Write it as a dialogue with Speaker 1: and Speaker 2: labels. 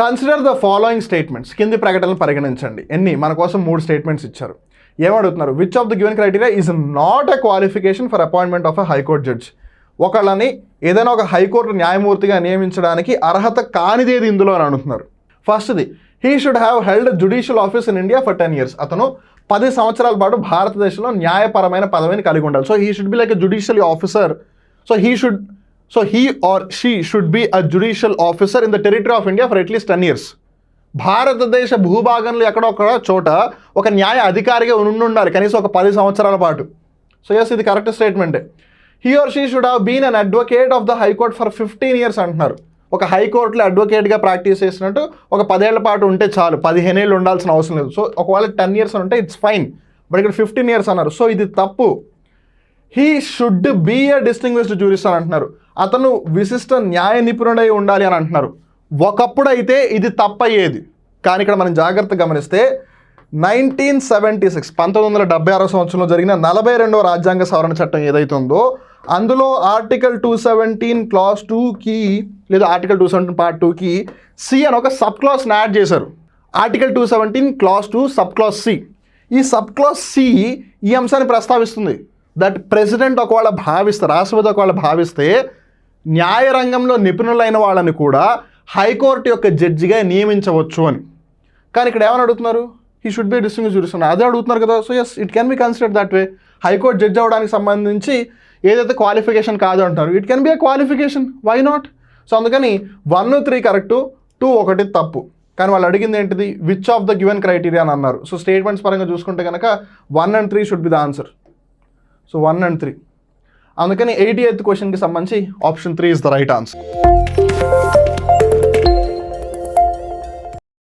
Speaker 1: Consider the following statements. కింది ప్రకటనలు పరిగణించండి. మన కోసం 3 స్టేట్మెంట్స్ ఇచ్చారు. ఏమడుగుతున్నారు? Which of the given criteria is not a qualification for appointment of a high court judge. ఒకళ్ళని ఏదైనా ఒక హైకోర్టు న్యాయమూర్తిగా నియమించడానికి అర్హత కానిదేది ఇందులో అని అడుగుతున్నారు. ఫస్ట్ది, he should have held judicial office in India for 10 years. అతను 10 సంవత్సరాల పాటు భారతదేశంలో న్యాయపరమైన పదవిని కలిగి ఉండాలి. So he should be like a judicial officer. So he or she should be a judicial officer in the territory of India for at least 10 years. భారతదేశ భూభాగంలో ఎక్కడొక్కడ చోట ఒక న్యాయ అధికారిగా ఉండాలి కనీసం ఒక 10 సంవత్సరాల పాటు. సో ఎస్, ఇది కరెక్ట్ స్టేట్మెంటే. He or she should have been an advocate of the high court for 15 years అంటున్నారు. ఒక హైకోర్టులో అడ్వకేట్గా ప్రాక్టీస్ చేసినట్టు ఒక 10 ఏళ్ల పాటు ఉంటే చాలు, 15 ఏళ్ళు ఉండాల్సిన అవసరం లేదు. సో ఒకవేళ 10 years అని ఉంటే ఇట్స్ ఫైన్, బట్ ఇక్కడ 15 years అన్నారు. సో ఇది తప్పు. He should be a distinguished jurist అని అంటున్నారు. అతను విశిష్ట న్యాయ నిపుణుడై ఉండాలి అని అంటున్నారు. ఒకప్పుడు అయితే ఇది తప్పయ్యేది, కానీ ఇక్కడ మనం జాగ్రత్తగా గమనిస్తే 1976 1976 సంవత్సరంలో జరిగిన 42వ రాజ్యాంగ సవరణ చట్టం ఏదైతే ఉందో అందులో ఆర్టికల్ 217 Clause 2కి లేదా ఆర్టికల్ 217 Part 2కి సి అని ఒక సబ్ క్లాస్ని యాడ్ చేశారు. Article 217 Clause 2 sub clause C. ఈ సబ్ క్లాస్ సి ఈ అంశాన్ని ప్రస్తావిస్తుంది. దట్ ప్రెసిడెంట్ ఒకవేళ భావిస్తే, రాష్ట్రపతి ఒకవేళ భావిస్తే న్యాయ రంగంలో నిపుణులైన వాళ్ళని కూడా హైకోర్టు యొక్క జడ్జిగా నియమించవచ్చు అని. కానీ ఇక్కడ ఏమని అడుగుతున్నారు? He should be distinguished jurist అని అదే అడుగుతున్నారు కదా. So yes, it can be considered that way. High court judge అవ్వడానికి సంబంధించి ఏదైతే క్వాలిఫికేషన్ కాదు అంటున్నారు, it can be a qualification, why not? So అందుకని 1, 3 కరెక్టు, 2, 1 తప్పు. కానీ వాళ్ళు అడిగింది ఏంటిది? Which of the given criteria అని అన్నారు. సో స్టేట్మెంట్స్ పరంగా చూసుకుంటే కనుక 1 and 3 should be the answer. So 1 and 3. అందుకని 88th క్వశ్చన్కి సంబంధించి option 3 is the right answer.